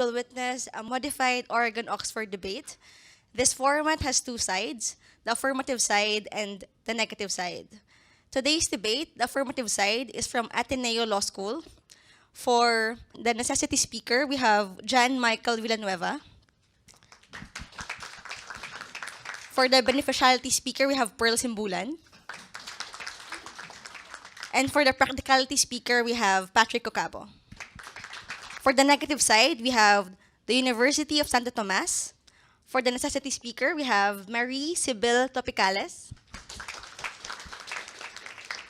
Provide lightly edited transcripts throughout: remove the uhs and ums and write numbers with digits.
will witness a modified Oregon-Oxford debate. This format has two sides, the affirmative side and the negative side. Today's debate, the affirmative side, is from Ateneo Law School. For the necessity speaker, we have John Michael Villanueva. For the beneficiality speaker, we have Pearl Simbulan. And for the practicality speaker, we have Patrick Ocabo. For the negative side, we have the University of Santo Tomas. For the necessity speaker, we have Marie Sibyl Topicales.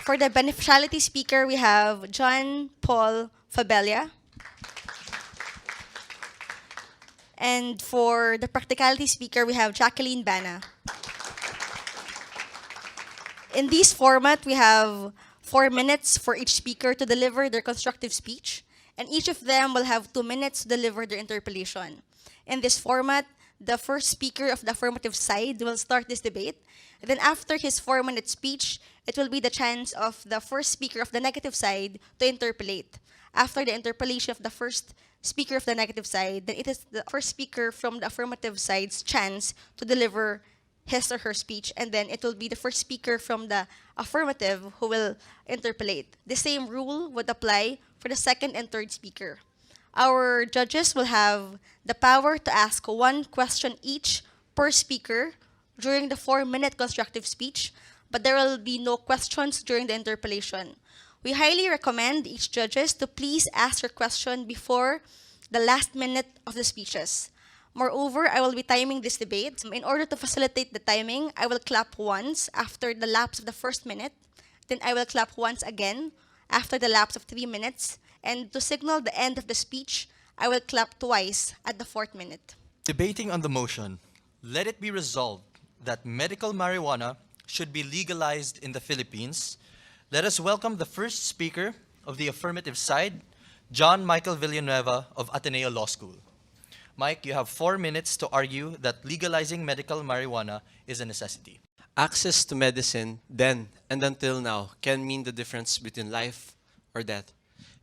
For the beneficiality speaker, we have John Paul Fabella. And for the practicality speaker, we have Jacqueline Bana. In this format, we have 4 minutes for each speaker to deliver their constructive speech, and each of them will have 2 minutes to deliver their interpellation. In this format, the first speaker of the affirmative side will start this debate. And then after his 4-minute speech, it will be the chance of the first speaker of the negative side to interpellate. After the interpellation of the first speaker of the negative side, then it is the first speaker from the affirmative side's chance to deliver his or her speech, and then it will be the first speaker from the affirmative who will interpellate. The same rule would apply for the second and third speaker. Our judges will have the power to ask one question each per speaker during the 4-minute constructive speech, but there will be no questions during the interpellation. We highly recommend each judges to please ask your question before the last minute of the speeches. Moreover, I will be timing this debate. In order to facilitate the timing, I will clap once after the lapse of the first minute. Then I will clap once again after the lapse of 3 minutes. And to signal the end of the speech, I will clap twice at the 4th minute. Debating on the motion, let it be resolved that medical marijuana should be legalized in the Philippines. Let us welcome the first speaker of the affirmative side, John Michael Villanueva of Ateneo Law School. Mike, you have 4 minutes to argue that legalizing medical marijuana is a necessity. Access to medicine then and until now can mean the difference between life or death.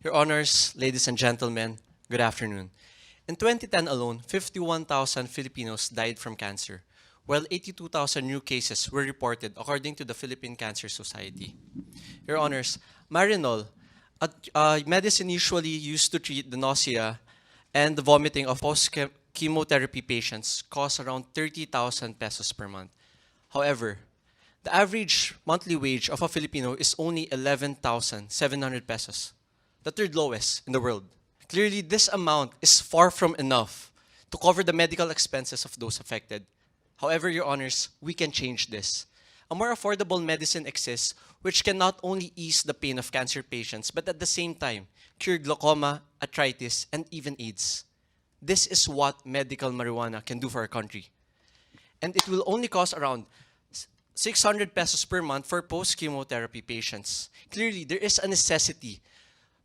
Your Honors, ladies and gentlemen, good afternoon. In 2010 alone, 51,000 Filipinos died from cancer, while 82,000 new cases were reported according to the Philippine Cancer Society. Your Honors, Marinol, a medicine usually used to treat the nausea and the vomiting of post-chemotherapy patients, costs around 30,000 pesos per month. However, the average monthly wage of a Filipino is only 11,700 pesos, the third lowest in the world. Clearly, this amount is far from enough to cover the medical expenses of those affected. However, Your Honors, we can change this. A more affordable medicine exists which can not only ease the pain of cancer patients, but at the same time, cure glaucoma, arthritis, and even AIDS. This is what medical marijuana can do for our country. And it will only cost around 600 pesos per month for post-chemotherapy patients. Clearly, there is a necessity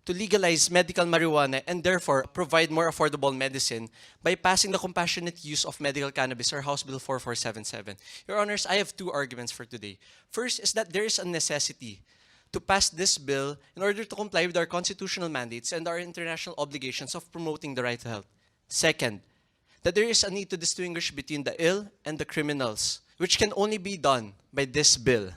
to legalize medical marijuana and therefore provide more affordable medicine by passing the Compassionate Use of Medical Cannabis, or House Bill 4477. Your Honors, I have 2 arguments for today. First is that there is a necessity to pass this bill in order to comply with our constitutional mandates and our international obligations of promoting the right to health. Second, that there is a need to distinguish between the ill and the criminals, which can only be done by this bill.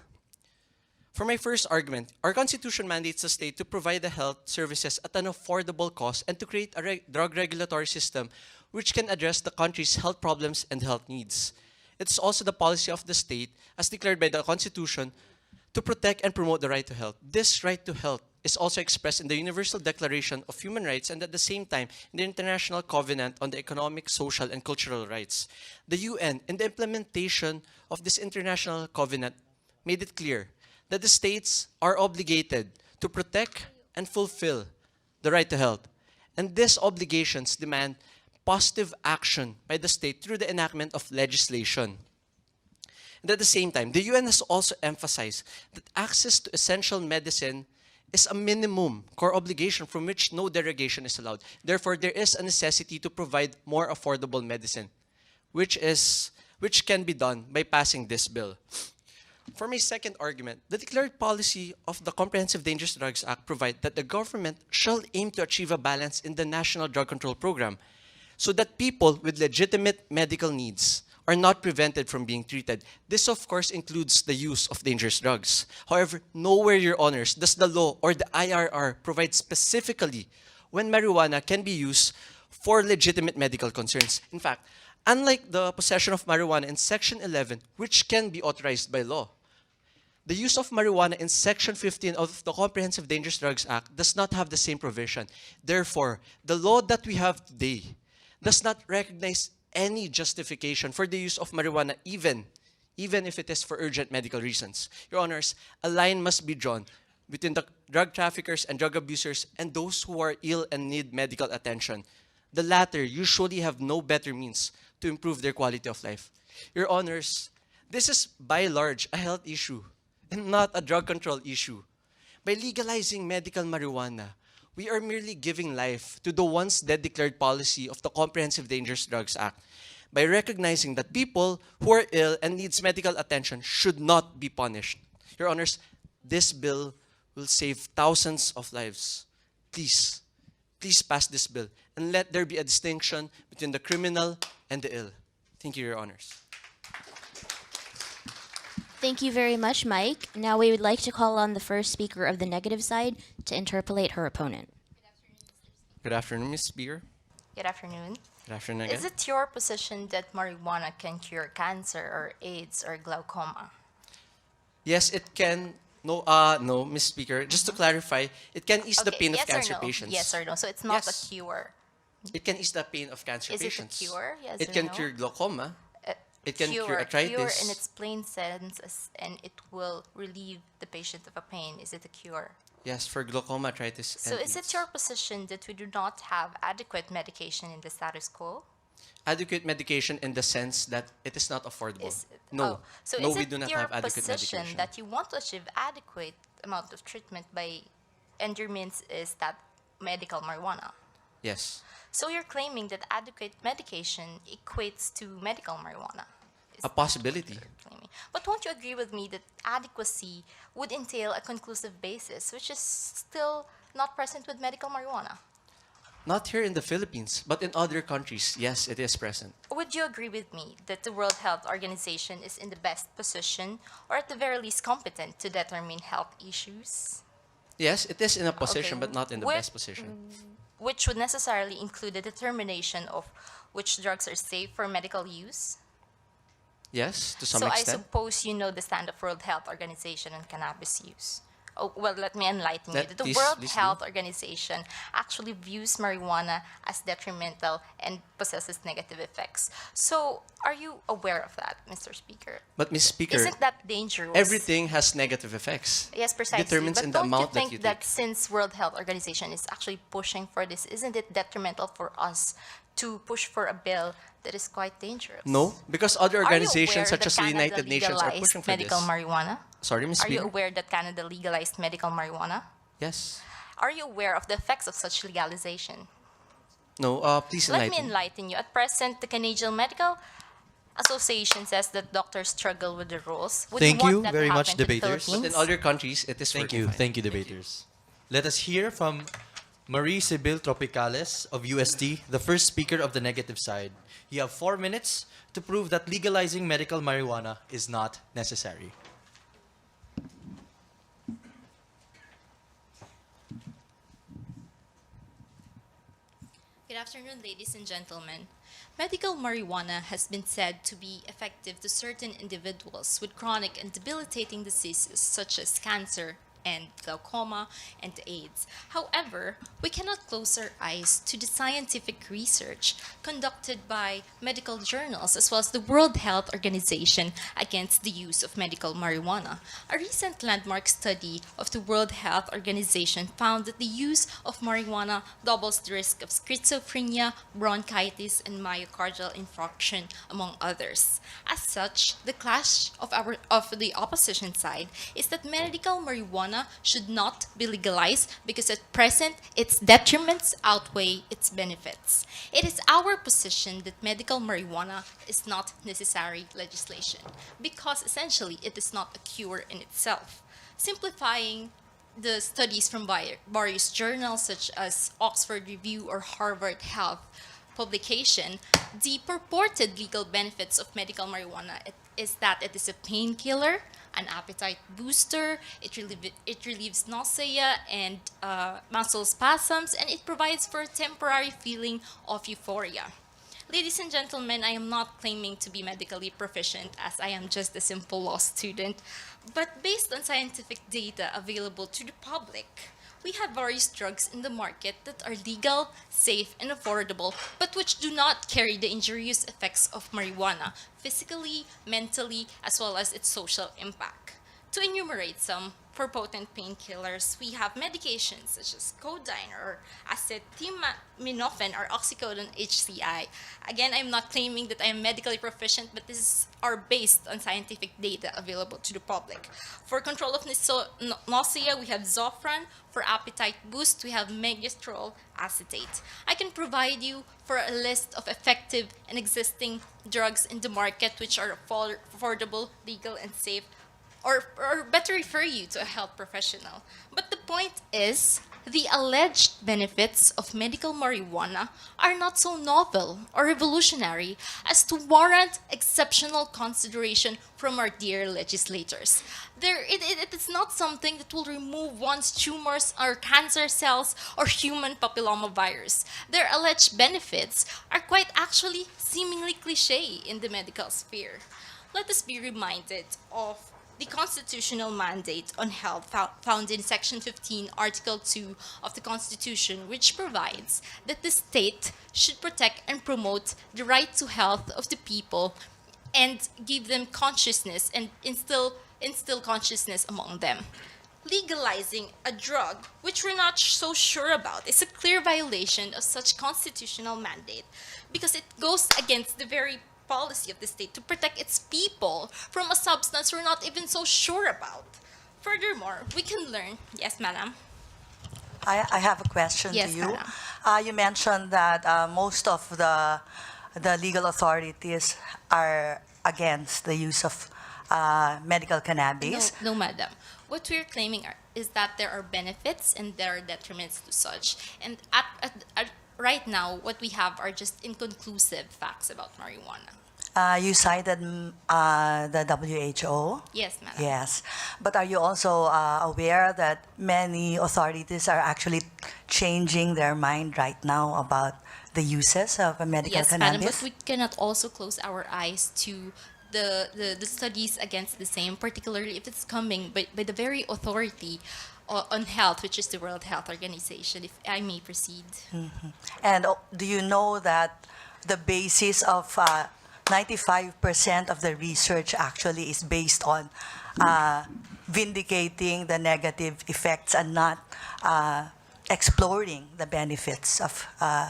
For my first argument, our Constitution mandates the state to provide the health services at an affordable cost and to create a drug regulatory system which can address the country's health problems and health needs. It's also the policy of the state, as declared by the Constitution, to protect and promote the right to health. This right to health is also expressed in the Universal Declaration of Human Rights and at the same time in the International Covenant on the Economic, Social, and Cultural Rights. The UN, in the implementation of this international covenant, made it clear that the states are obligated to protect and fulfill the right to health. And these obligations demand positive action by the state through the enactment of legislation. And at the same time, the UN has also emphasized that access to essential medicine is a minimum core obligation from which no derogation is allowed. Therefore, there is a necessity to provide more affordable medicine, which can be done by passing this bill. For my second argument, the declared policy of the Comprehensive Dangerous Drugs Act provides that the government shall aim to achieve a balance in the National Drug Control Program. so that people with legitimate medical needs are not prevented from being treated. This, of course, includes the use of dangerous drugs. However, nowhere, Your Honors, does the law or the IRR provide specifically when marijuana can be used for legitimate medical concerns. In fact, unlike the possession of marijuana in Section 11, which can be authorized by law, the use of marijuana in Section 15 of the Comprehensive Dangerous Drugs Act does not have the same provision. Therefore, the law that we have today does not recognize any justification for the use of marijuana, even if it is for urgent medical reasons. Your Honors, a line must be drawn between the drug traffickers and drug abusers and those who are ill and need medical attention. The latter usually have no better means to improve their quality of life. Your Honors, this is by large a health issue and not a drug control issue. By legalizing medical marijuana, we are merely giving life to the once dead declared policy of the Comprehensive Dangerous Drugs Act by recognizing that people who are ill and needs medical attention should not be punished. Your Honors, this bill will save thousands of lives. Please, please pass this bill and let there be a distinction between the criminal and the ill. Thank you, Your Honors. Thank you very much, Mike. Now we would like to call on the first speaker of the negative side to interpolate her opponent. Good afternoon, Ms. Speaker. Good afternoon. Good afternoon again. Is it your position that marijuana can cure cancer or AIDS or glaucoma? Yes, it can. No, Ms. Speaker. Just to clarify, it can ease the pain of yes cancer or no? patients. Yes or no? So it's not Yes. a cure. It can ease the pain of cancer Is it a patients. cure? Yes It or can no? cure glaucoma. Uh, It can cure arthritis. Cure in its plain sense, and it will relieve the patient of a pain. Is it a cure? Yes, for glaucoma, arthritis, So and is it AIDS. your position that we do not have adequate medication in the status quo? Adequate medication in the sense that it is not affordable? No. So No, is we it do not your have adequate position medication. that you want to achieve adequate amount of treatment by, and your means is that medical marijuana? Yes. So you're claiming that adequate medication equates to medical marijuana? Is A possibility. what you're claiming? But won't you agree with me that adequacy would entail a conclusive basis, which is still not present with medical marijuana? Not here in the Philippines, but in other countries, yes, it is present. Would you agree with me that the World Health Organization is in the best position, or at the very least competent, to determine health issues? Yes, it is in a position, Okay, but not in the where- best position. Which would necessarily include the determination of which drugs are safe for medical use? Yes, to some So I extent. suppose you know the stand of World Health Organization on cannabis use. Oh, well, let me enlighten you. Let- The please- World please do. Health Organization actually views marijuana as detrimental and possesses negative effects. So are you aware of that, Mr. Speaker? But Ms. Speaker, Isn't that dangerous? everything has negative effects. Yes, precisely. Determines but in the don't amount you that think you that take. since World Health Organization is actually pushing for this, isn't it detrimental for us to push for a bill that is quite dangerous? No, because other Are you organizations aware such that as the Canada United Nations are legalized pushing for medical this. marijuana? Sorry, Ms. Are you Speaker. aware that Canada legalized medical marijuana? Yes. Are you aware of the effects of such legalization? No, please Let me enlighten. enlighten you. At present, the Canadian Medical Association says that doctors struggle with the rules. Would Thank want you that very to much, happen to the debaters. But in Philippines? other countries, it is Thank working you. fine. Thank you, debaters. Let us hear from Marie Sibyl Tropicales of UST, the first speaker of the negative side. You have 4 minutes to prove that legalizing medical marijuana is not necessary. Good afternoon, ladies and gentlemen. Medical marijuana has been said to be effective to certain individuals with chronic and debilitating diseases such as cancer and glaucoma and AIDS. However, we cannot close our eyes to the scientific research conducted by medical journals as well as the World Health Organization against the use of medical marijuana. A recent landmark study of the World Health Organization found that the use of marijuana doubles the risk of schizophrenia, bronchitis, and myocardial infarction, among others. As such, the clash of the opposition side is that medical marijuana should not be legalized because at present its detriments outweigh its benefits. It is our position that medical marijuana is not necessary legislation because essentially it is not a cure in itself. Simplifying the studies from various journals such as Oxford Review or Harvard Health publication, the purported legal benefits of medical marijuana is that it is a painkiller, an appetite booster, it relieves nausea and muscle spasms, and it provides for a temporary feeling of euphoria. Ladies and gentlemen, I am not claiming to be medically proficient as I am just a simple law student, but based on scientific data available to the public, we have various drugs in the market that are legal, safe, and affordable, but which do not carry the injurious effects of marijuana, physically, mentally, as well as its social impact. To enumerate some, for potent painkillers, we have medications such as codeine or acetaminophen or oxycodone HCI. Again, I'm not claiming that I am medically proficient, but these are based on scientific data available to the public. For control of nausea, we have Zofran. For appetite boost, we have megestrol acetate. I can provide you for a list of effective and existing drugs in the market which are affordable, legal, and safe, or better refer you to a health professional. But the point is, the alleged benefits of medical marijuana are not so novel or revolutionary as to warrant exceptional consideration from our dear legislators. It is not something that will remove one's tumors or cancer cells or human papillomavirus. Their alleged benefits are quite actually seemingly cliche in the medical sphere. Let us be reminded of the constitutional mandate on health found in Section 15, Article 2 of the Constitution, which provides that the state should protect and promote the right to health of the people and give them consciousness and instill consciousness among them. Legalizing a drug which we're not so sure about is a clear violation of such constitutional mandate because it goes against the very policy of the state to protect its people from a substance we're not even so sure about. Furthermore, we can learn. Yes, madam. I have a question Yes, to you. madam. You mentioned that most of the legal authorities are against the use of medical cannabis. No, madam. What we're claiming is that there are benefits and there are detriments to such. And at right now, what we have are just inconclusive facts about marijuana. You cited the WHO. Yes, madam. Yes, but are you also aware that many authorities are actually changing their mind right now about the uses of medical Yes, madam, cannabis? but we cannot also close our eyes to the studies against the same, particularly if it's coming by the very authority on health, which is the World Health Organization, if I may proceed. And do you know that the basis of 95% of the research actually is based on vindicating the negative effects and not exploring the benefits of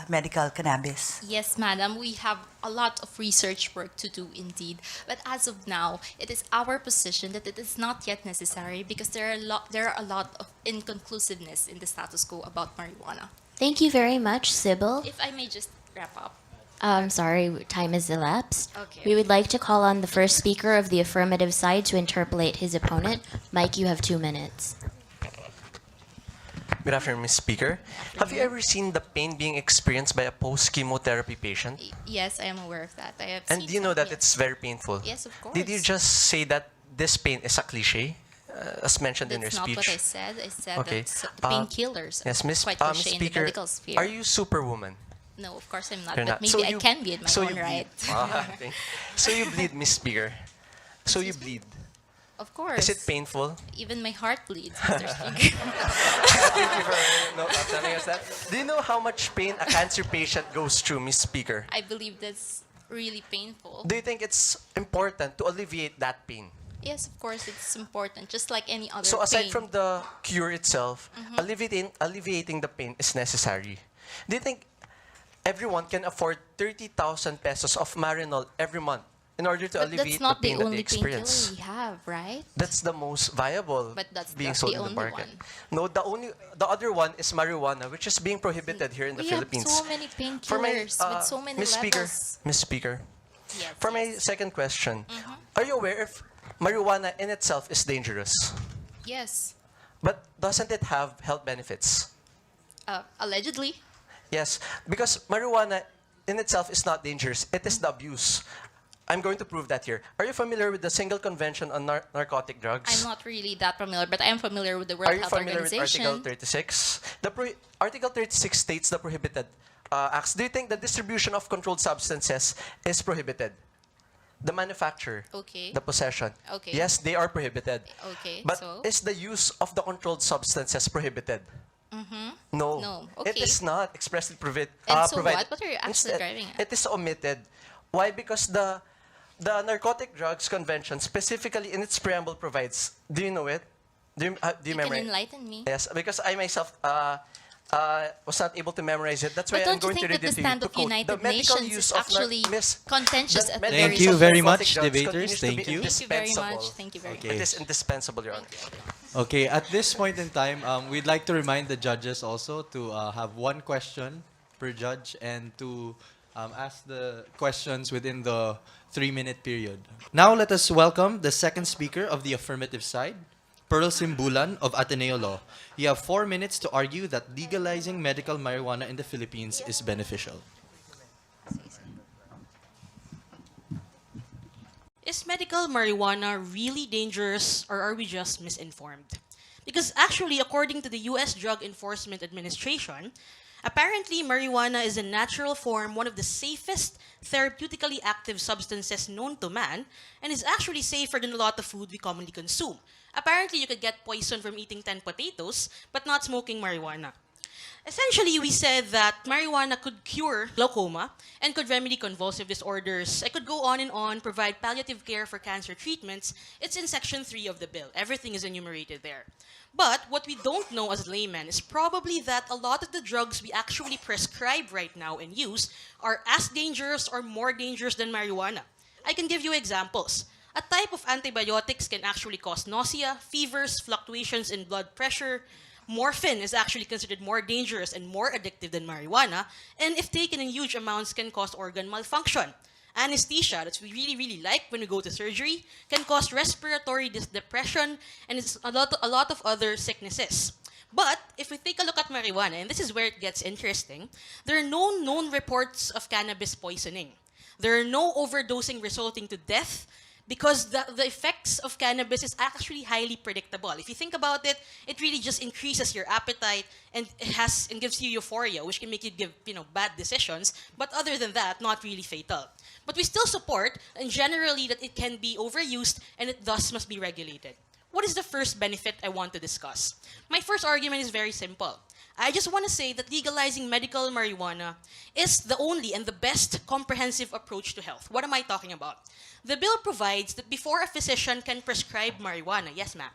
medical cannabis? Yes, madam, we have a lot of research work to do indeed. But as of now, it is our position that it is not yet necessary because there are a lot of inconclusiveness in the status quo about marijuana. Thank you very much, Sybil. If I may just wrap up. I'm sorry, time has elapsed. Okay. We would like to call on the first speaker of the affirmative side to interpolate his opponent. Mike, you have 2 minutes. Good afternoon, Ms. Speaker. Have you ever seen the pain being experienced by a post-chemotherapy patient? Yes, I am aware of that. I have And seen do you know some, that yes. it's very painful? Yes, of course. Did you just say that this pain is a cliche, as mentioned in your That's not speech? what I said. I said Okay. that painkillers Yes, are Ms. quite Ms. cliche in the Speaker, medical sphere. are you superwoman? No, of course I'm not. You're But not. maybe So I you- can be in my so own you right. bleed. So you bleed, Ms. Speaker. So you bleed. Of course. Is it painful? Even my heart bleeds, Mr. Speaker. Thank you for not telling us that. Do you know how much pain a cancer patient goes through, Ms. Speaker? I believe that's really painful. Do you think it's important to alleviate that pain? Yes, of course, it's important, just like any other So aside pain. from the cure itself, alleviating the pain is necessary. Do you think everyone can afford 30,000 pesos of Marinol every month in order to But alleviate that's not the the pain that they only painkiller experience? we have, right? That's the most viable But that's being not sold the in the only market. one. No, the other one is marijuana, which is being prohibited here in the We Philippines. have so many painkillers with so many Ms. Speaker, levels. Ms. Speaker, Yes, for my yes. second question, are you aware if marijuana in itself is dangerous? Yes. But doesn't it have health benefits? Allegedly. Yes, because marijuana in itself is not dangerous. It is the abuse. I'm going to prove that here. Are you familiar with the single convention on narcotic drugs? I'm not really that familiar, but I am familiar with the World Are you Health familiar with Organization. Article 36? Article 36 states the prohibited acts. Do you think the distribution of controlled substances is prohibited? The manufacture, Okay. the possession. Okay. Yes, they are prohibited. Okay, But so? is the use of the controlled substances prohibited? No. No, It okay. is not expressly And so provided. what are you actually Instead, driving at? it is omitted. Why? Because the Narcotic Drugs Convention specifically in its preamble provides. Do you know it? Do you You can memorize? enlighten me. Yes, because I myself was not able to memorize it. That's why But I'm don't you going to think read that it the to you. stand To of quote, United the medical Nations use is of actually contentious at the medical Thank use you of very narcotic much, drugs debaters. continues to be Thank you. Thank you very indispensable. much. Thank you very Okay. It is indispensable, Your Honor. Okay, at this point in time, we'd like to remind the judges also to have one question per judge and to ask the questions within the 3-minute period. Now let us welcome the second speaker of the affirmative side, Pearl Simbulan of Ateneo Law. You have 4 minutes to argue that legalizing medical marijuana in the Philippines is beneficial. Is medical marijuana really dangerous or are we just misinformed? Because actually, according to the US Drug Enforcement Administration, apparently marijuana is a natural form, one of the safest therapeutically active substances known to man, and is actually safer than a lot of food we commonly consume. Apparently, you could get poison from eating 10 potatoes, but not smoking marijuana. Essentially, we said that marijuana could cure glaucoma and could remedy convulsive disorders. I could go on and on, provide palliative care for cancer treatments. It's in Section 3 of the bill. Everything is enumerated there. But what we don't know as laymen is probably that a lot of the drugs we actually prescribe right now and use are as dangerous or more dangerous than marijuana. I can give you examples. A type of antibiotics can actually cause nausea, fevers, fluctuations in blood pressure. Morphine is actually considered more dangerous and more addictive than marijuana, and if taken in huge amounts can cause organ malfunction. Anesthesia, that we really like when we go to surgery, can cause respiratory depression and it's a lot of other sicknesses. But if we take a look at marijuana, and this is where it gets interesting, there are no known reports of cannabis poisoning. There are no overdosing resulting to death because the effects of cannabis is actually highly predictable. If you think about it, it really just increases your appetite and and gives you euphoria, which can make you give bad decisions. But other than that, not really fatal. But we still support, and generally, that it can be overused and it thus must be regulated. What is the first benefit I want to discuss? My first argument is very simple. I just want to say that legalizing medical marijuana is the only and the best comprehensive approach to health. What am I talking about? The bill provides that before a physician can prescribe marijuana, yes ma'am,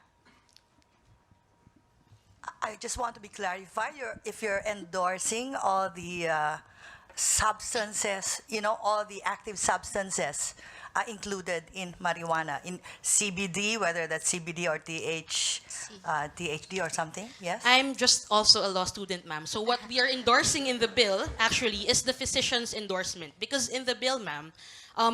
I just want to be clarified. If you're endorsing all the substances, all the active substances included in marijuana, in CBD, whether that's CBD or THD or something, yes? I'm just also a law student, ma'am. So what we are endorsing in the bill actually is the physician's endorsement. Because in the bill, ma'am,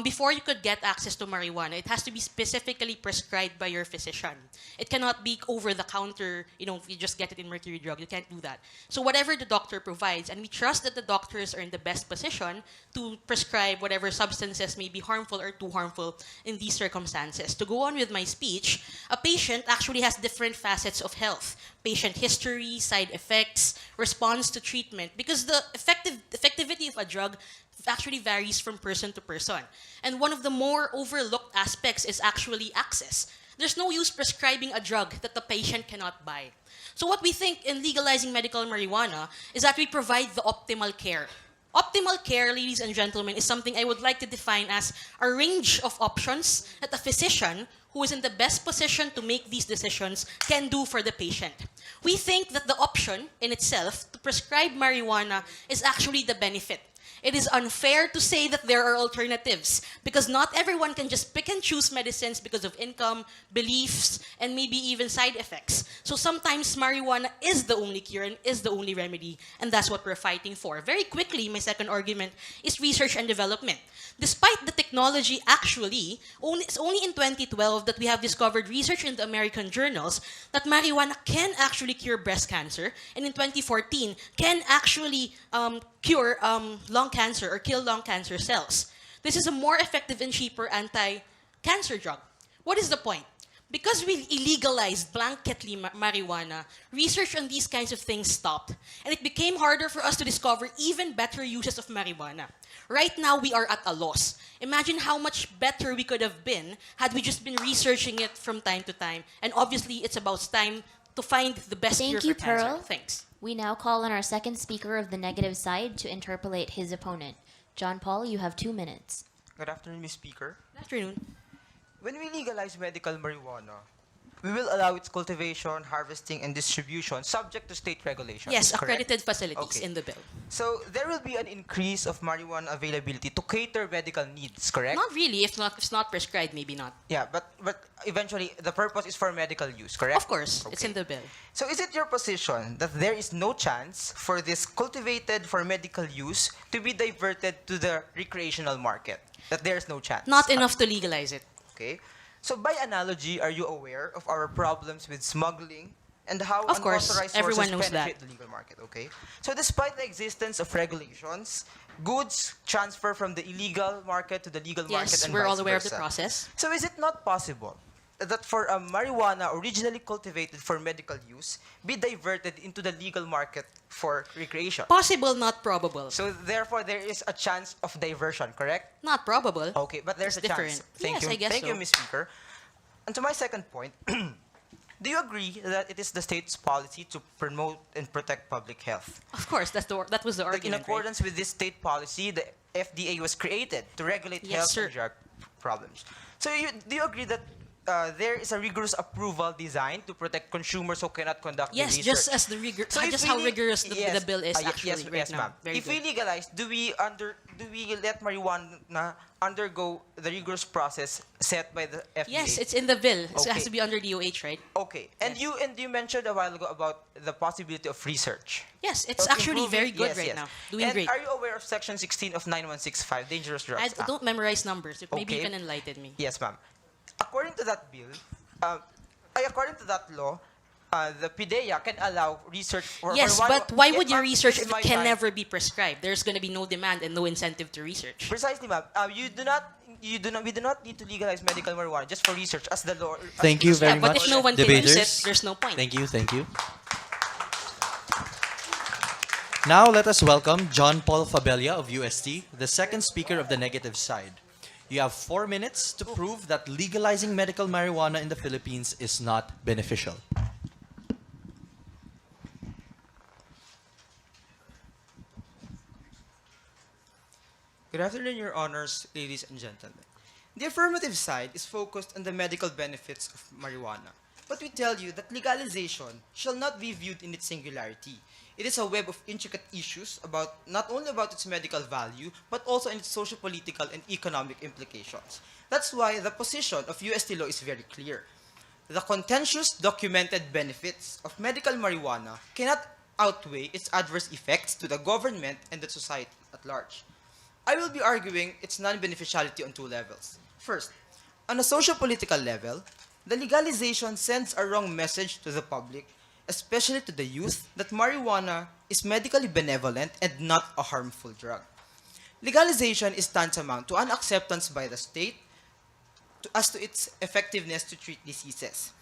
before you could get access to marijuana, it has to be specifically prescribed by your physician. It cannot be over the counter, if you just get it in Mercury Drug. You can't do that. So whatever the doctor provides, and we trust that the doctors are in the best position to prescribe whatever substances may be harmful or too harmful in these circumstances. To go on with my speech, a patient actually has different facets of health. Patient history, side effects, response to treatment, because the effectivity of a drug actually varies from person to person. And one of the more overlooked aspects is actually access. There's no use prescribing a drug that the patient cannot buy. So what we think in legalizing medical marijuana is that we provide the optimal care. Optimal care, ladies and gentlemen, is something I would like to define as a range of options that a physician who is in the best position to make these decisions can do for the patient. We think that the option in itself to prescribe marijuana is actually the benefit. It is unfair to say that there are alternatives because not everyone can just pick and choose medicines because of income, beliefs, and maybe even side effects. So sometimes marijuana is the only cure and is the only remedy, and that's what we're fighting for. Very quickly, my second argument is research and development. Despite the technology, actually, it's only in 2012 that we have discovered research in the American journals that marijuana can actually cure breast cancer, and in 2014 can actually cure lung cancer or kill lung cancer cells. This is a more effective and cheaper anti-cancer drug. What is the point? Because we illegalized blanketly marijuana, research on these kinds of things stopped, and it became harder for us to discover even better uses of marijuana. Right now, we are at a loss. Imagine how much better we could have been had we just been researching it from time to time. And obviously, it's about time to find the best cure Thank for you, cancer. Pearl. Thanks. We now call on our second speaker of the negative side to interpolate his opponent. John Paul, you have 2 minutes. Good afternoon, Ms. Speaker. Good afternoon. When we legalize medical marijuana, we will allow its cultivation, harvesting, and distribution subject to state regulations. Yes, correct? accredited facilities Okay. in the bill. So there will be an increase of marijuana availability to cater medical needs, correct? Not really. If it's not prescribed, maybe not. Yeah, but eventually the purpose is for medical use, correct? Of course, it's Okay. in the bill. So is it your position that there is no chance for this cultivated for medical use to be diverted to the recreational market? That there is no chance? Not enough to legalize it. Okay. So by analogy, are you aware of our problems with smuggling and how Of course, unauthorized everyone sources knows that. penetrate the legal market? Okay. So despite the existence of regulations, goods transfer from the illegal market to the legal market Yes, and we're vice all aware of the versa. process. So is it not possible that for a marijuana originally cultivated for medical use be diverted into the legal market for recreation? Possible, not probable. So therefore, there is a chance of diversion, correct? Not probable. Okay, but there's It's a chance. different. Thank Yes, you. I guess Thank you, so. Ms. Speaker. And to my second point, do you agree that it is the state's policy to promote and protect public health? Of course, that was the Like in argument. right? accordance with this state policy, the FDA was created to regulate Yes, health sir. and drug problems. So do you agree that there is a rigorous approval designed to protect consumers who cannot conduct the Yes, research? just as the So if just we how le- rigorous the yes, bill is actually yes, right yes, now. ma'am. Very If good. we legalize, do we let marijuana undergo the rigorous process set by the FDA? Yes, it's in the bill. So it has Okay. to be under DOH, right? Okay. And you mentioned a while ago about the possibility of research. Yes, it's Of actually improving- very good yes, right yes. now. Doing And great. are you aware of Section 16 of 9165, Dangerous Drugs I Act? don't memorize numbers. Maybe you Okay. can enlighten me. Yes, ma'am. According to that bill, according to that law, the PIDEA can allow research for Yes, one- but why Yes, would you ma'am, research this if is my it can time. never be prescribed? There's going to be no demand and no incentive to research. Precisely, ma'am. We do not need to legalize medical marijuana just for research, as the law. Thank you very Yeah, but much, if no one can use debaters. it, there's no point. Thank you, thank you. Now let us welcome John Paul Fabella of UST, the second speaker of the negative side. You have 4 minutes to prove that legalizing medical marijuana in the Philippines is not beneficial. Good afternoon, Your Honors, ladies and gentlemen. The affirmative side is focused on the medical benefits of marijuana. But we tell you that legalization shall not be viewed in its singularity. It is a web of intricate issues not only about its medical value, but also in its socio-political and economic implications. That's why the position of UST law is very clear. The contentious documented benefits of medical marijuana cannot outweigh its adverse effects to the government and the society at large. I will be arguing its non-beneficiality on 2 levels. First, on a socio-political level, the legalization sends a wrong message to the public, especially to the youth, that marijuana is medically benevolent and not a harmful drug. Legalization is tantamount to an acceptance by the state as to its effectiveness to treat diseases.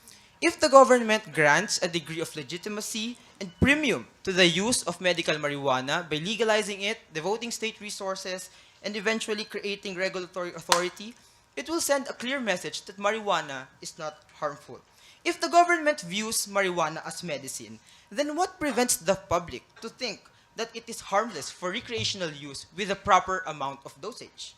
If the government grants a degree of legitimacy and premium to the use of medical marijuana by legalizing it, devoting state resources, and eventually creating regulatory authority, it will send a clear message that marijuana is not harmful. If the government views marijuana as medicine, then what prevents the public to think that it is harmless for recreational use with a proper amount of dosage?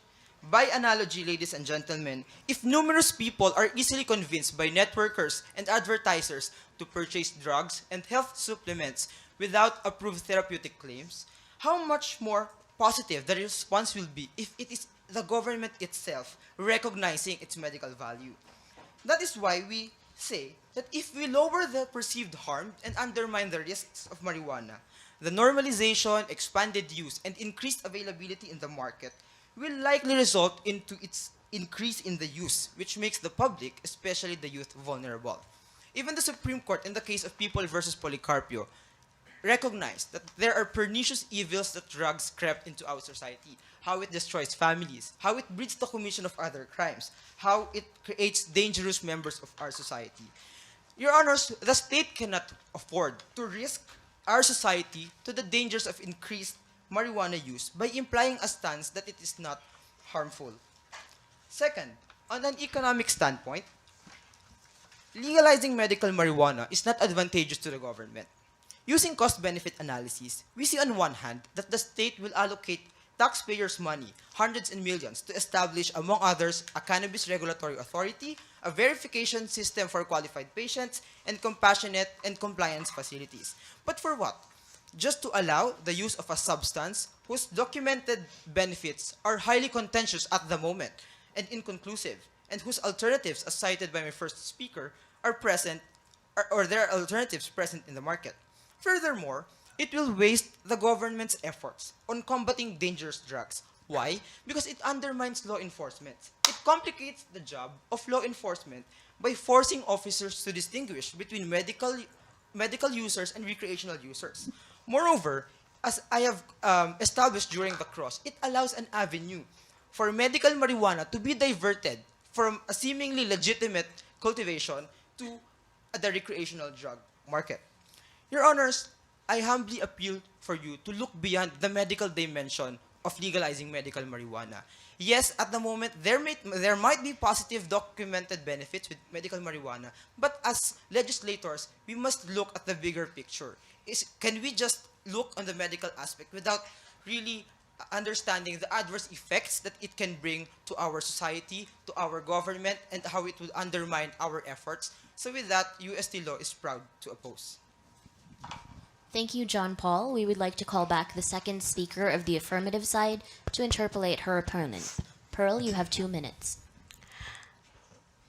By analogy, ladies and gentlemen, if numerous people are easily convinced by networkers and advertisers to purchase drugs and health supplements without approved therapeutic claims, how much more positive the response will be if it is the government itself recognizing its medical value. That is why we say that if we lower the perceived harm and undermine the risks of marijuana, the normalization, expanded use, and increased availability in the market will likely result into its increase in the use, which makes the public, especially the youth, vulnerable. Even the Supreme Court, in the case of People versus Policarpio, recognize that there are pernicious evils that drugs crept into our society, how it destroys families, how it breeds the commission of other crimes, how it creates dangerous members of our society. Your Honors, the state cannot afford to risk our society to the dangers of increased marijuana use by implying a stance that it is not harmful. Second, on an economic standpoint, legalizing medical marijuana is not advantageous to the government. Using cost-benefit analysis, we see on one hand that the state will allocate taxpayers' money, hundreds and millions, to establish, among others, a cannabis regulatory authority, a verification system for qualified patients, and compassionate and compliance facilities. But for what? Just to allow the use of a substance whose documented benefits are highly contentious at the moment and inconclusive, and whose alternatives, as cited by my first speaker, are present, or there are alternatives present in the market. Furthermore, it will waste the government's efforts on combating dangerous drugs. Why? Because it undermines law enforcement. It complicates the job of law enforcement by forcing officers to distinguish between medical users and recreational users. Moreover, as I have established during the cross, it allows an avenue for medical marijuana to be diverted from a seemingly legitimate cultivation to the recreational drug market. Your Honors, I humbly appeal for you to look beyond the medical dimension of legalizing medical marijuana. Yes, at the moment, there might be positive documented benefits with medical marijuana, but as legislators, we must look at the bigger picture. Can we just look on the medical aspect without really understanding the adverse effects that it can bring to our society, to our government, and how it will undermine our efforts? So with that, UST Law is proud to oppose. Thank you, John Paul. We would like to call back the second speaker of the affirmative side to interpolate her opponent. Pearl, you have 2 minutes.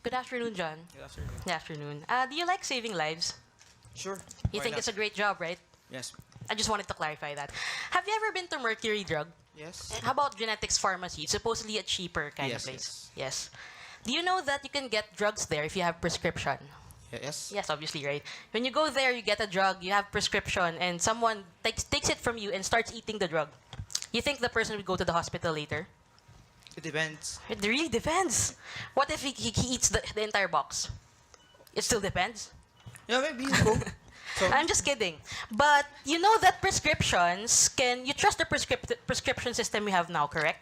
Good afternoon, John. Good afternoon. Good afternoon. Do you like saving lives? Sure. You Why think not? it's a great job, right? Yes. I just wanted to clarify that. Have you ever been to Mercury Drug? Yes. How about Genetics Pharmacy? It's supposedly a cheaper kind Yes, of place. Yes. Do you know that you can get drugs there if you have prescription? Yes. Yes, obviously, right? When you go there, you get a drug, you have prescription, and someone takes it from you and starts eating the drug. You think the person will go to the hospital later? It depends. It really depends. What if he eats the entire box? It still depends. Yeah, maybe you go. So, I'm just kidding. But you know that prescriptions you trust the prescription system we have now, correct?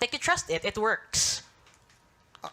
Like you trust it, it works.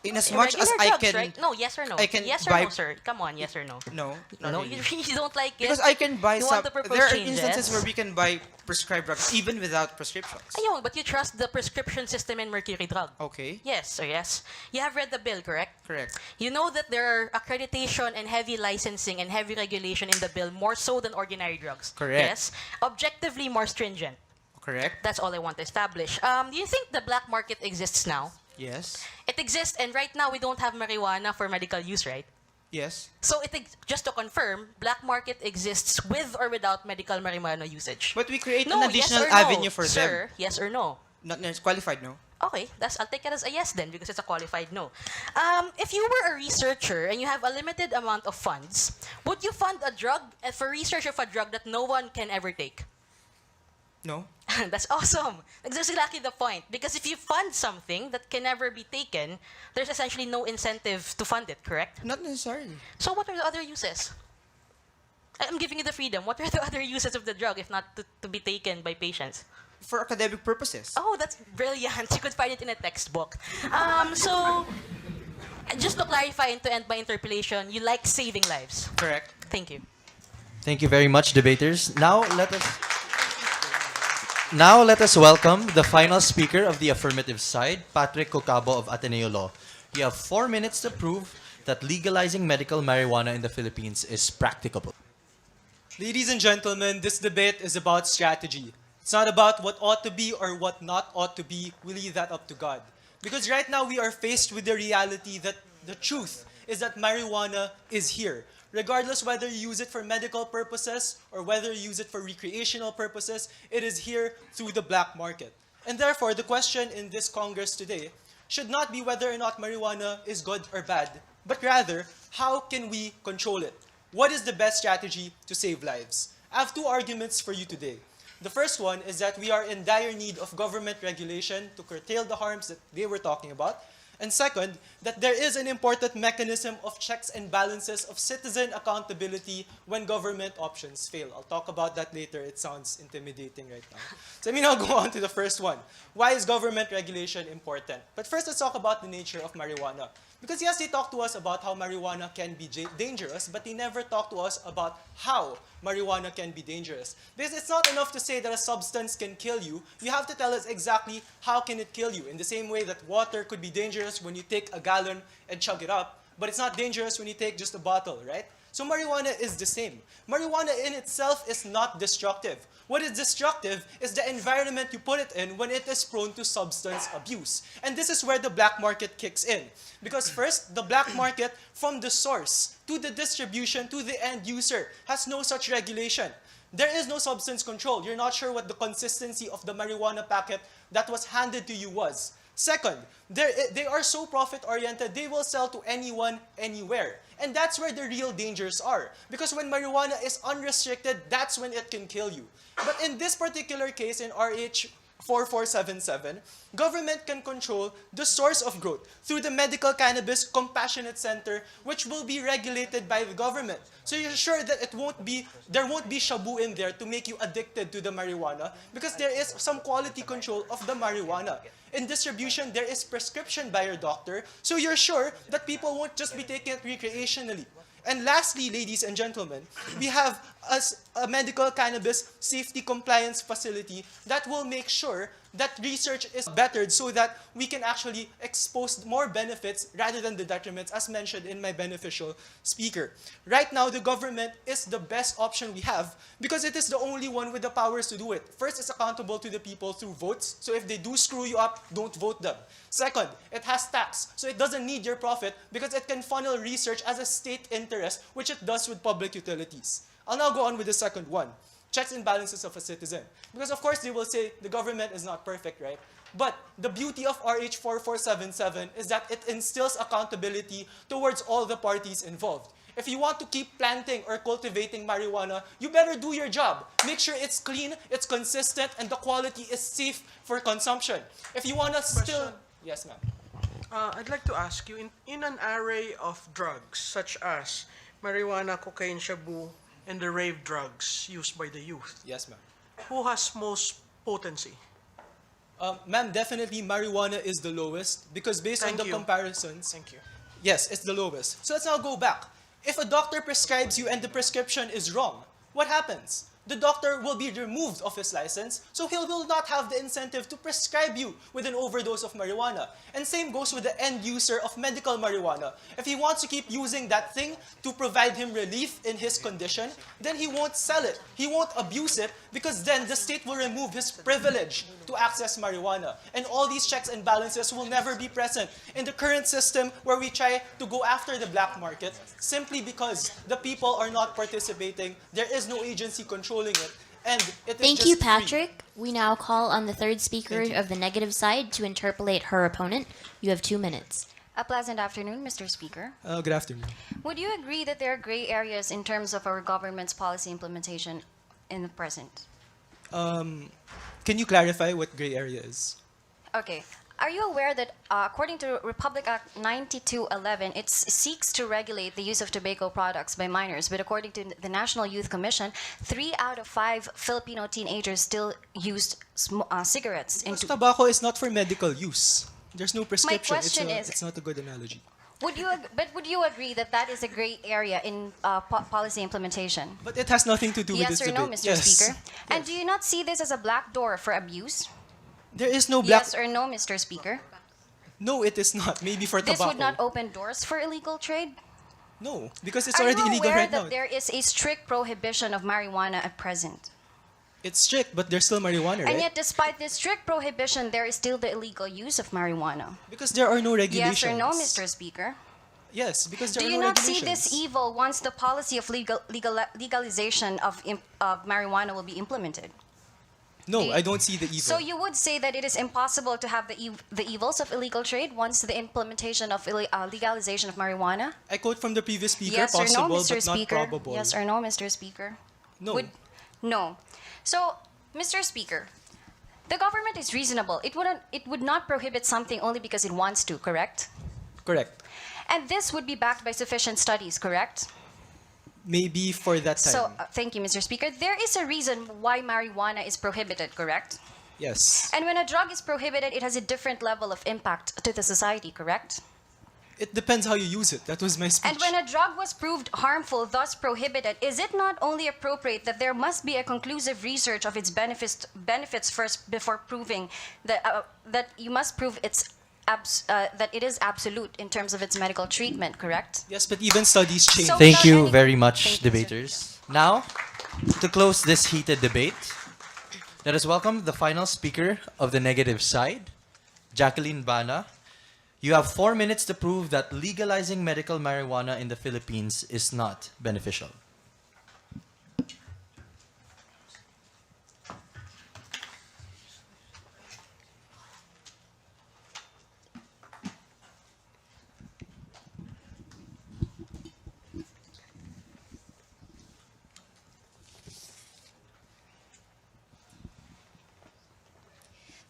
in as In much as regular I drugs, can, right? No, yes or no? I can yes or buy- no, sir? Come on, yes or no? no, not No, really. you really don't like it. Because I can buy You some. want to propose There are changes? instances where we can buy prescribed drugs even without prescriptions. Ayun, but you trust the prescription system in Mercury Drug. Okay. Yes, or yes. You have read the bill, correct? Correct. You know that there are accreditation and heavy licensing and heavy regulation in the bill more so than ordinary drugs. Correct. Yes. Objectively more stringent. Correct. That's all I want to establish. Do you think the black market exists now? Yes. It exists, and right now we don't have marijuana for medical use, right? Yes. So just to confirm, black market exists with or without medical marijuana usage. But we create No, an additional yes or no? avenue for Sir, them. yes or no? Not qualified, no. Okay, I'll take it as a yes then because it's a qualified no. If you were a researcher and you have a limited amount of funds, would you fund a drug for research of a drug that no one can ever take? No. That's awesome. That's exactly the point. Because if you fund something that can never be taken, there's essentially no incentive to fund it, correct? Not necessarily. So what are the other uses? I'm giving you the freedom. What are the other uses of the drug if not to be taken by patients? For academic purposes. Oh, that's brilliant. You could find it in a textbook. So, just to clarify and to end my interpolation, you like saving lives. Correct. Thank you. Thank you very much, debaters. Now let us welcome the final speaker of the affirmative side, Patrick Cocabo of Ateneo Law. You have 4 minutes to prove that legalizing medical marijuana in the Philippines is practicable. Ladies and gentlemen, this debate is about strategy. It's not about what ought to be or what not ought to be. We leave that up to God. Because right now we are faced with the reality that the truth is that marijuana is here. Regardless whether you use it for medical purposes or whether you use it for recreational purposes, it is here through the black market. And therefore, the question in this Congress today should not be whether or not marijuana is good or bad, but rather, how can we control it? What is the best strategy to save lives? I have two arguments for you today. The first one is that we are in dire need of government regulation to curtail the harms that they were talking about. And second, that there is an important mechanism of checks and balances of citizen accountability when government options fail. I'll talk about that later. It sounds intimidating right now. So let me now go on to the first one. Why is government regulation important? But first, let's talk about the nature of marijuana. Because yes, they talk to us about how marijuana can be dangerous, but they never talk to us about how marijuana can be dangerous. Because it's not enough to say that a substance can kill you. You have to tell us exactly how can it kill you. In the same way that water could be dangerous when you take a gallon and chug it up, but it's not dangerous when you take just a bottle, right? So marijuana is the same. Marijuana in itself is not destructive. What is destructive is the environment you put it in when it is prone to substance abuse. And this is where the black market kicks in. Because first, the black market from the source to the distribution to the end user has no such regulation. There is no substance control. You're not sure what the consistency of the marijuana packet that was handed to you was. Second, they are so profit-oriented, they will sell to anyone, anywhere. And that's where the real dangers are. Because when marijuana is unrestricted, that's when it can kill you. But in this particular case, in RH 4477, government can control the source of growth through the Medical Cannabis Compassionate Center, which will be regulated by the government. So you're sure that there won't be shabu in there to make you addicted to the marijuana, because there is some quality control of the marijuana. In distribution, there is prescription by your doctor, so you're sure that people won't just be taking it recreationally. And lastly, ladies and gentlemen, we have a medical cannabis safety compliance facility that will make sure that research is bettered so that we can actually expose more benefits rather than the detriments, as mentioned in my beneficial speaker. Right now, the government is the best option we have because it is the only one with the powers to do it. First, it's accountable to the people through votes. So if they do screw you up, don't vote them. Second, it has tax. So it doesn't need your profit because it can funnel research as a state interest, which it does with public utilities. I'll now go on with the second one. Checks and balances of a citizen. Because of course they will say the government is not perfect, right? But the beauty of RH 4477 is that it instills accountability towards all the parties involved. If you want to keep planting or cultivating marijuana, you better do your job. Make sure it's clean, it's consistent, and the quality is safe for consumption. If you want to still... Yes, ma'am. I'd like to ask you, in an array of drugs such as marijuana, cocaine, shabu, and the rave drugs used by the youth, Yes, ma'am. who has most potency? Ma'am, definitely marijuana is the lowest because based on the comparisons... Thank you. Yes, it's the lowest. So let's now go back. If a doctor prescribes you and the prescription is wrong, what happens? The doctor will be removed of his license, so he will not have the incentive to prescribe you with an overdose of marijuana. And same goes with the end user of medical marijuana. If he wants to keep using that thing to provide him relief in his condition, then he won't sell it. He won't abuse it because then the state will remove his privilege to access marijuana. And all these checks and balances will never be present in the current system where we try to go after the black market simply because the people are not participating. There is no agency controlling it. And it is Thank just you, free. Patrick. We now call on the third speaker of the negative side to interpolate her opponent. You have 2 minutes. A pleasant afternoon, Mr. Speaker. Good afternoon. Would you agree that there are gray areas in terms of our government's policy implementation in the present? Can you clarify what gray area is? Okay. Are you aware that according to Republic Act 9211, it seeks to regulate the use of tobacco products by minors, but according to the National Youth Commission, 3 out of 5 Filipino teenagers still used cigarettes. Because tobacco is not for medical use. There's no prescription. question is- it's not a good analogy. Would you agree that that is a gray area in policy implementation? But it has nothing to do with Yes this or no, debate. Mr. Yes. Speaker? And do you not see this as a black door for abuse? There is no black... Yes or no, Mr. Speaker? No, it is not. Maybe for This tobacco. would not open doors for illegal trade? No, because it's Are already you illegal aware right that now. there is a strict prohibition of marijuana at present? It's strict, but there's still marijuana, right? And yet, despite this strict prohibition, there is still the illegal use of marijuana. Because there are no regulations. Yes or no, Mr. Speaker? Yes, because there Do are you no not regulations. see this evil once the policy of legalization of marijuana will be implemented? No, I don't see the evil. So you would say that it is impossible to have the evils of illegal trade once the implementation of legalization of marijuana? I quote from the previous speaker, Yes or possible no, Mr. but not Speaker? probable. Yes or no, Mr. Speaker? No. No. So, Mr. Speaker, the government is reasonable. It would not prohibit something only because it wants to, correct? Correct. And this would be backed by sufficient studies, correct? Maybe for that time. So, thank you, Mr. Speaker. There is a reason why marijuana is prohibited, correct? Yes. And when a drug is prohibited, it has a different level of impact to the society, correct? It depends how you use it. That was my speech. And when a drug was proved harmful, thus prohibited, is it not only appropriate that there must be a conclusive research of its benefits first before proving that you must prove that it is absolute in terms of its medical treatment, correct? Yes, but even studies change. So Thank without you any- very much, Thank you, sir. debaters. Now, to close this heated debate, let us welcome the final speaker of the negative side, Jacqueline Bana. You have 4 minutes to prove that legalizing medical marijuana in the Philippines is not beneficial.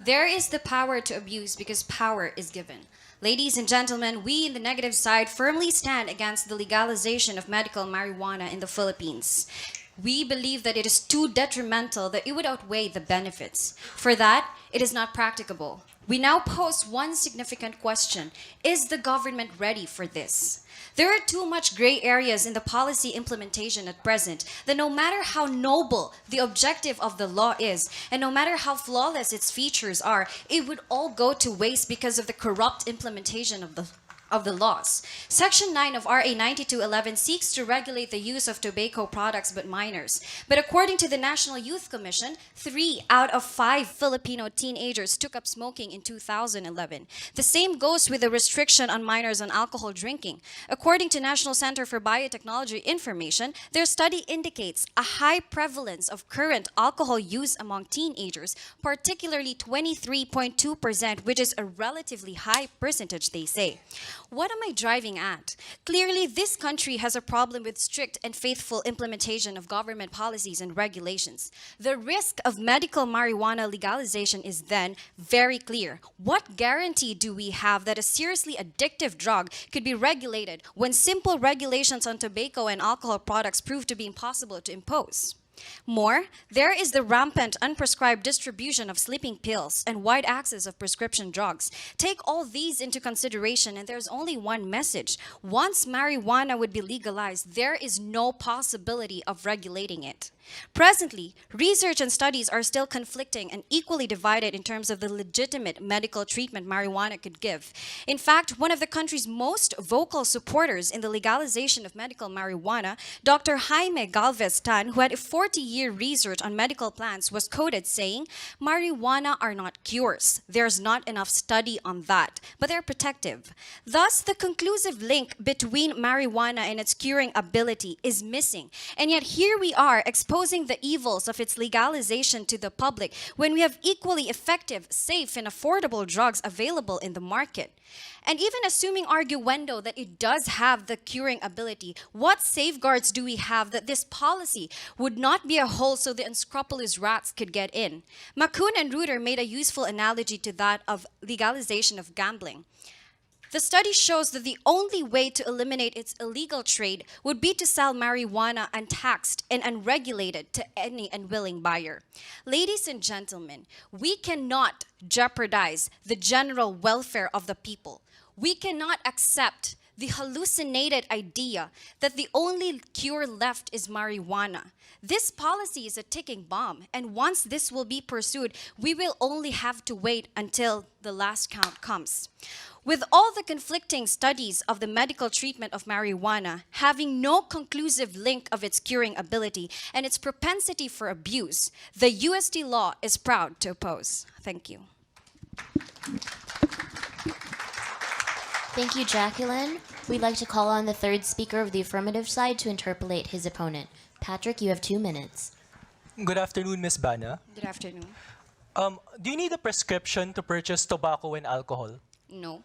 There is the power to abuse because power is given. Ladies and gentlemen, we in the negative side firmly stand against the legalization of medical marijuana in the Philippines. We believe that it is too detrimental that it would outweigh the benefits. For that, it is not practicable. We now pose one significant question. Is the government ready for this? There are too much gray areas in the policy implementation at present that no matter how noble the objective of the law is, and no matter how flawless its features are, it would all go to waste because of the corrupt implementation of the laws. Section 9 of RA 9211 seeks to regulate the use of tobacco products but minors. But according to the National Youth Commission, 3 out of 5 Filipino teenagers took up smoking in 2011. The same goes with the restriction on minors on alcohol drinking. According to National Center for Biotechnology Information, their study indicates a high prevalence of current alcohol use among teenagers, particularly 23.2%, which is a relatively high percentage, they say. What am I driving at? Clearly, this country has a problem with strict and faithful implementation of government policies and regulations. The risk of medical marijuana legalization is then very clear. What guarantee do we have that a seriously addictive drug could be regulated when simple regulations on tobacco and alcohol products prove to be impossible to impose? More, there is the rampant unprescribed distribution of sleeping pills and wide access of prescription drugs. Take all these into consideration and there's only one message. Once marijuana would be legalized, there is no possibility of regulating it. Presently, research and studies are still conflicting and equally divided in terms of the legitimate medical treatment marijuana could give. In fact, one of the country's most vocal supporters in the legalization of medical marijuana, Dr. Jaime Galvez Tan, who had a 40-year research on medical plants, was quoted saying, "Marijuana are not cures. There's not enough study on that, but they're protective." Thus, the conclusive link between marijuana and its curing ability is missing. And yet here we are exposing the evils of its legalization to the public when we have equally effective, safe, and affordable drugs available in the market. And even assuming arguendo that it does have the curing ability, what safeguards do we have that this policy would not be a hole so the unscrupulous rats could get in? Makun and Reuter made a useful analogy to that of legalization of gambling. The study shows that the only way to eliminate its illegal trade would be to sell marijuana untaxed and unregulated to any unwilling buyer. Ladies and gentlemen, we cannot jeopardize the general welfare of the people. We cannot accept the hallucinated idea that the only cure left is marijuana. This policy is a ticking bomb, and once this will be pursued, we will only have to wait until the last count comes. With all the conflicting studies of the medical treatment of marijuana having no conclusive link of its curing ability and its propensity for abuse, the UST law is proud to oppose. Thank you. Thank you, Jacqueline. We'd like to call on the third speaker of the affirmative side to interpolate his opponent. Patrick, you have 2 minutes. Good afternoon, Ms. Bana. Good afternoon. Do you need a prescription to purchase tobacco and alcohol? No.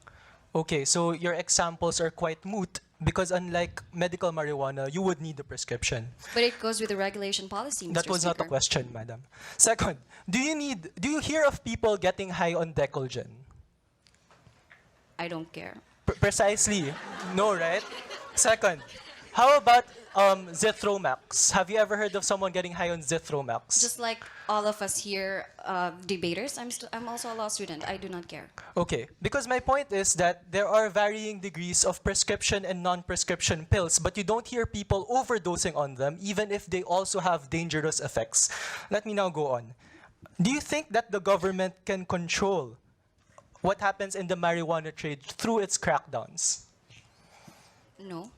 Okay, so your examples are quite moot because unlike medical marijuana, you would need a prescription. But it goes with the regulation policy, Mr. That was not a Speaker. question, madam. Second, do you hear of people getting high on Decolgen? I don't care. Precisely. No, right? Second, how about Zithromax? Have you ever heard of someone getting high on Zithromax? Just like all of us here, debaters, I'm also a law student. I do not care. Okay, because my point is that there are varying degrees of prescription and non-prescription pills, but you don't hear people overdosing on them, even if they also have dangerous effects. Let me now go on. Do you think that the government can control what happens in the marijuana trade through its crackdowns? No.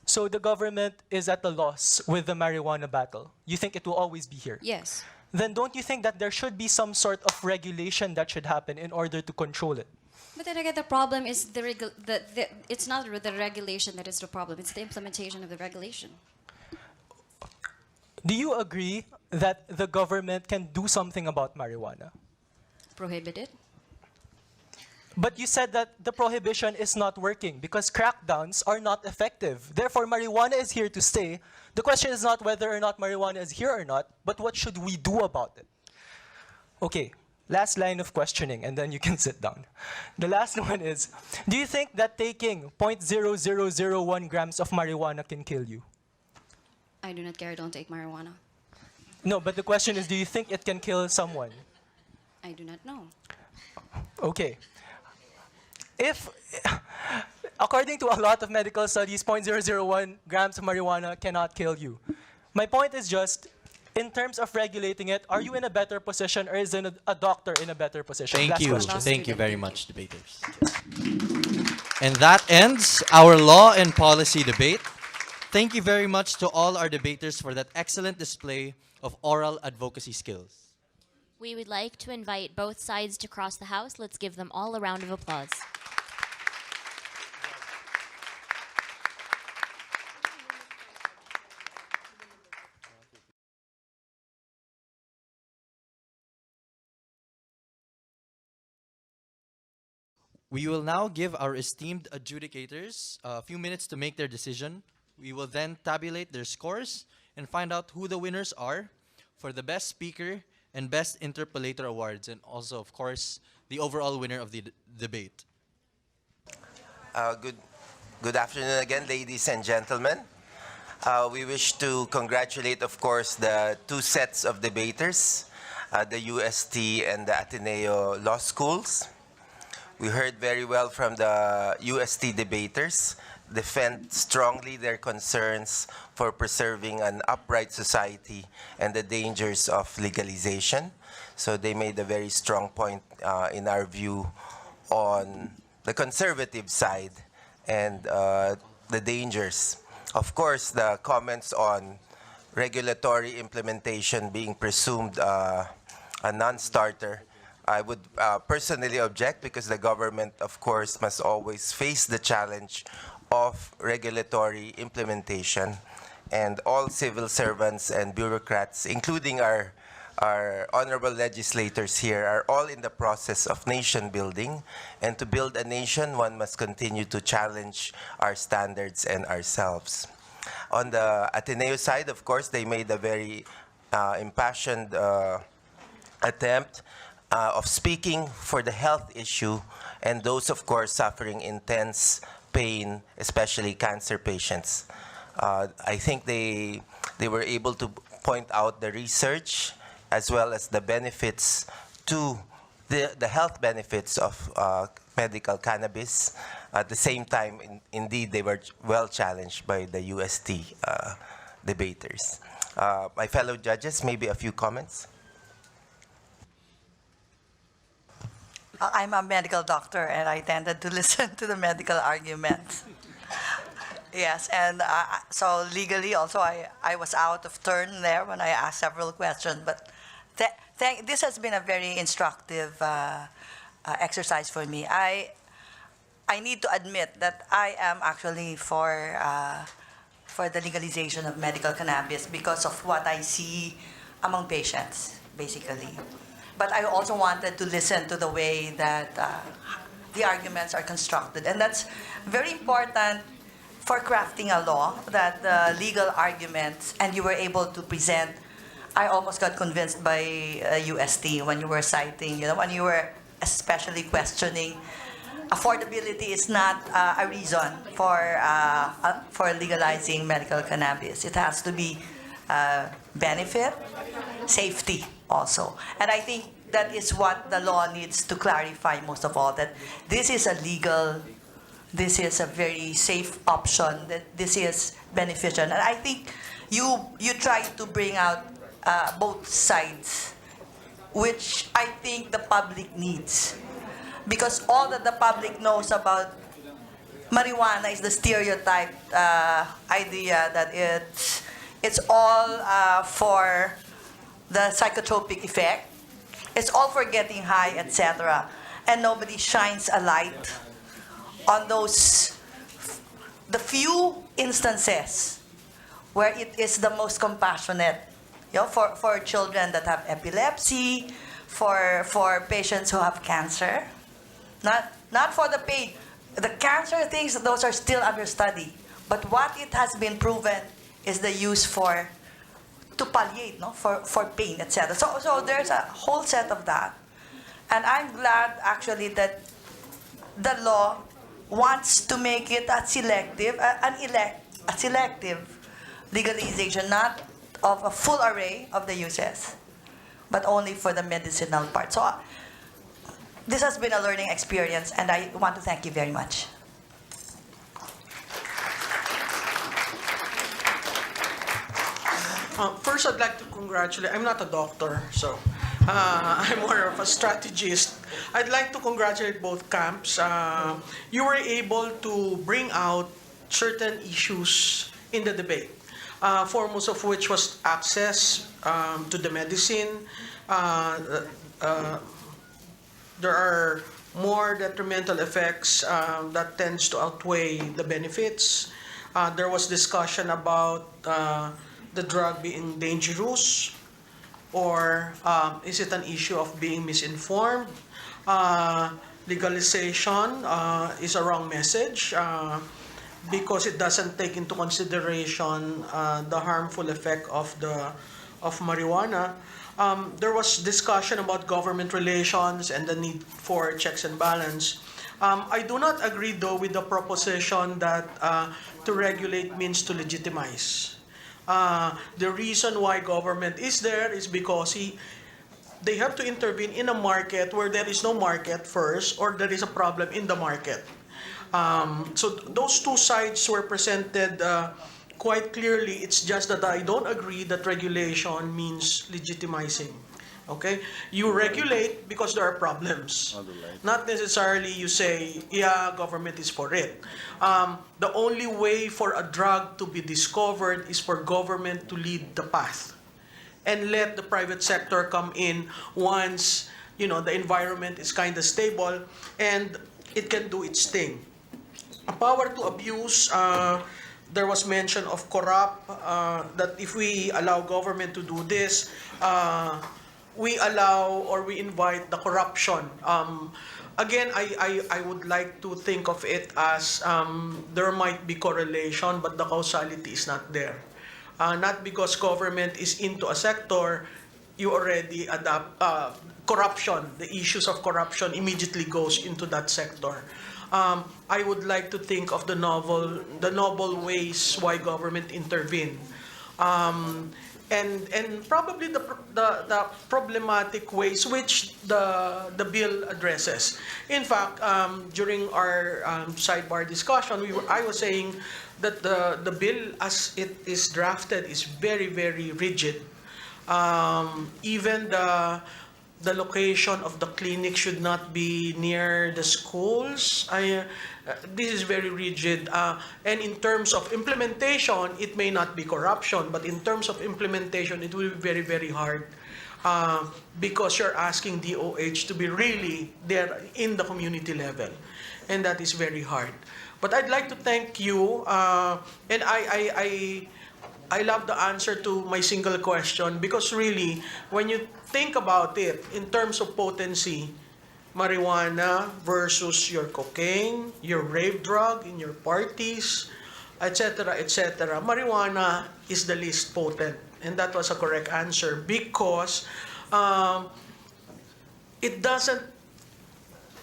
So the government is at a loss with the marijuana battle. You think it will always be here? Yes. Then don't you think that there should be some sort of regulation that should happen in order to control it? But then again, the problem is it's not the regulation that is the problem. It's the implementation of the regulation. Do you agree that the government can do something about marijuana? Prohibit it. But you said that the prohibition is not working because crackdowns are not effective. Therefore, marijuana is here to stay. The question is not whether or not marijuana is here or not, but what should we do about it? Okay, last line of questioning, and then you can sit down. The last one is, do you think that taking 0.0001 grams of marijuana can kill you? I do not care. I don't take marijuana. No, but the question is, do you think it can kill someone? I do not know. Okay. If, according to a lot of medical studies, 0.001 grams of marijuana cannot kill you. My point is just, in terms of regulating it, are you in a better position or is a doctor in a better position? Thank Last you. question. Thank you very much, debaters. And that ends our law and policy debate. Thank you very much to all our debaters for that excellent display of oral advocacy skills. We would like to invite both sides to cross the House. Let's give them all a round of applause. We will now give our esteemed adjudicators a few minutes to make their decision. We will then tabulate their scores and find out who the winners are for the Best Speaker and Best Interpellator Awards, and also, of course, the overall winner of the debate. Good afternoon again, ladies and gentlemen. We wish to congratulate, of course, the two sets of debaters, the UST and the Ateneo Law Schools. We heard very well from the UST debaters defend strongly their concerns for preserving an upright society and the dangers of legalization. So they made a very strong point in our view on the conservative side and the dangers. Of course, the comments on regulatory implementation being presumed a non-starter, I would personally object because the government, of course, must always face the challenge of regulatory implementation, and all civil servants and bureaucrats, including our honorable legislators here, are all in the process of nation building, and to build a nation, one must continue to challenge our standards and ourselves. On the Ateneo side, of course, they made a very impassioned attempt of speaking for the health issue and those, of course, suffering intense pain, especially cancer patients. I think they were able to point out the research as well as the benefits to the health benefits of medical cannabis. At the same time, indeed, they were well challenged by the UST debaters. My fellow judges, maybe a few comments. I'm a medical doctor, and I tended to listen to the medical arguments. Yes, and so legally also I was out of turn there when I asked several questions, but this has been a very instructive exercise for me. I need to admit that I am actually for the legalization of medical cannabis because of what I see among patients, basically. But I also wanted to listen to the way that the arguments are constructed. And that's very important for crafting a law that the legal arguments, and you were able to present. I almost got convinced by UST when you were citing, when you were especially questioning affordability is not a reason for legalizing medical cannabis. It has to be benefit, safety also. And I think that is what the law needs to clarify most of all, that this is a legal, this is a very safe option, that this is beneficial. And I think you try to bring out both sides, which I think the public needs. Because all that the public knows about marijuana is the stereotyped idea that it's all for the psychotropic effect. It's all for getting high, etc. And nobody shines a light on the few instances where it is the most compassionate, for children that have epilepsy, for patients who have cancer. Not for the pain. The cancer things, those are still under study. But what it has been proven is the use to palliate, for pain, etc. So there's a whole set of that. And I'm glad actually that the law wants to make it a selective legalization, not of a full array of the uses, but only for the medicinal part. So this has been a learning experience, and I want to thank you very much. First, I'd like to congratulate, I'm not a doctor, so I'm more of a strategist. I'd like to congratulate both camps. You were able to bring out certain issues in the debate, foremost of which was access to the medicine. There are more detrimental effects that tends to outweigh the benefits. There was discussion about the drug being dangerous, or is it an issue of being misinformed? Legalization is a wrong message because it doesn't take into consideration the harmful effect of marijuana. There was discussion about government relations and the need for checks and balance. I do not agree, though, with the proposition that to regulate means to legitimize. The reason why government is there is because they have to intervene in a market where there is no market first, or there is a problem in the market. So those two sides were presented quite clearly. It's just that I don't agree that regulation means legitimizing. Okay? You regulate because there are problems. Not necessarily you say, yeah, government is for it. The only way for a drug to be discovered is for government to lead the path and let the private sector come in once the environment is kind of stable and it can do its thing. A power to abuse, there was mention of corrupt, that if we allow government to do this, we allow or we invite the corruption. Again, I would like to think of it as there might be correlation, but the causality is not there. Not because government is into a sector, you already adapt corruption. The issues of corruption immediately goes into that sector. I would like to think of the novel ways why government intervene. And probably the problematic ways which the bill addresses. In fact, during our sidebar discussion, I was saying that the bill as it is drafted is very, very rigid. Even the location of the clinic should not be near the schools. This is very rigid. And in terms of implementation, it may not be corruption, but in terms of implementation, it will be very, very hard because you're asking DOH to be really there in the community level. And that is very hard. But I'd like to thank you. And I love the answer to my single question because really, when you think about it in terms of potency, marijuana versus your cocaine, your rave drug in your parties, etc., etc., marijuana is the least potent. And that was a correct answer because it doesn't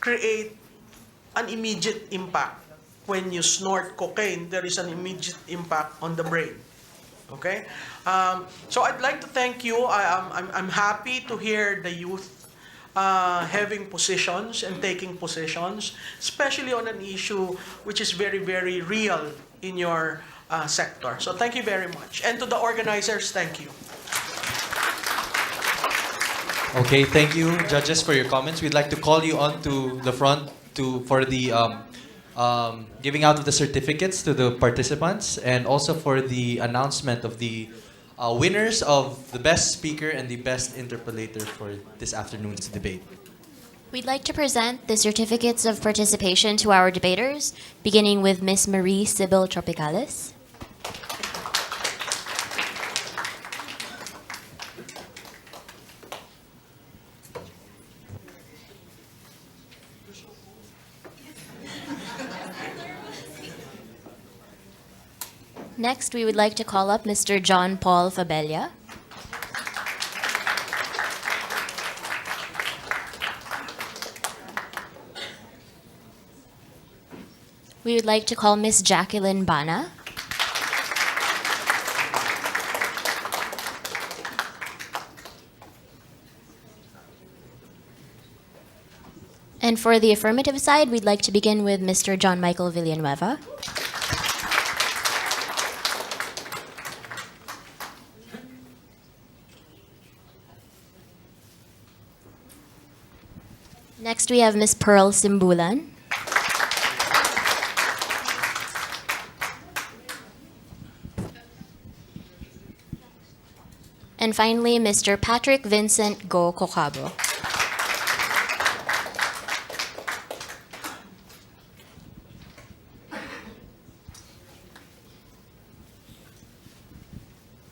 create an immediate impact. When you snort cocaine, there is an immediate impact on the brain. Okay? So I'd like to thank you. I'm happy to hear the youth having positions and taking positions, especially on an issue which is very, very real in your sector. So thank you very much. And to the organizers, thank you. Okay, thank you, judges, for your comments. We'd like to call you on to the front for the giving out of the certificates to the participants and also for the announcement of the winners of the best speaker and the best interpolator for this afternoon's debate. We'd like to present the certificates of participation to our debaters, beginning with Ms. Marie Sybil Tropicales. Next, we would like to call up Mr. John Paul Fabella. We would like to call Miss Jacqueline Bana. And for the affirmative side, we'd like to begin with Mr. John Michael Villanueva. Next, we have Miss Pearl Simbulan. And finally, Mr. Patrick Vincent Go Kokabo.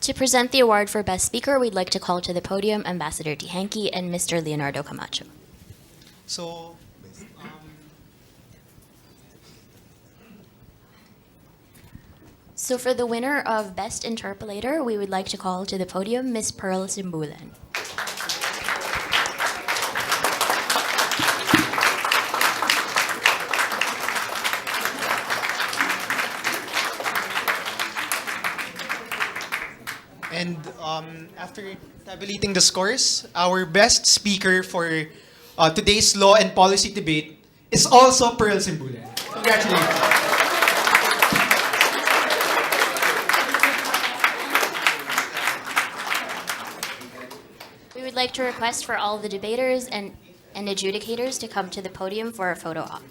To present the award for Best Speaker, we'd like to call to the podium Ambassador Tihanki and Mr. Leonardo Camacho. So, So for the winner of Best Interpolator, we would like to call to the podium Miss Pearl Simbulan. And after tabulating the scores, our best speaker for today's law and policy debate is also Pearl Simbulan. Congratulations. We would like to request for all the debaters and adjudicators to come to the podium for a photo op.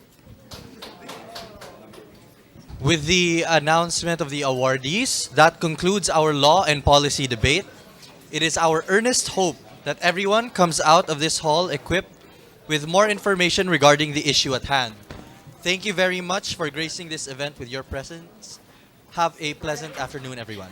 With the announcement of the awardees, that concludes our law and policy debate. It is our earnest hope that everyone comes out of this hall equipped with more information regarding the issue at hand. Thank you very much for gracing this event with your presence. Have a pleasant afternoon, everyone.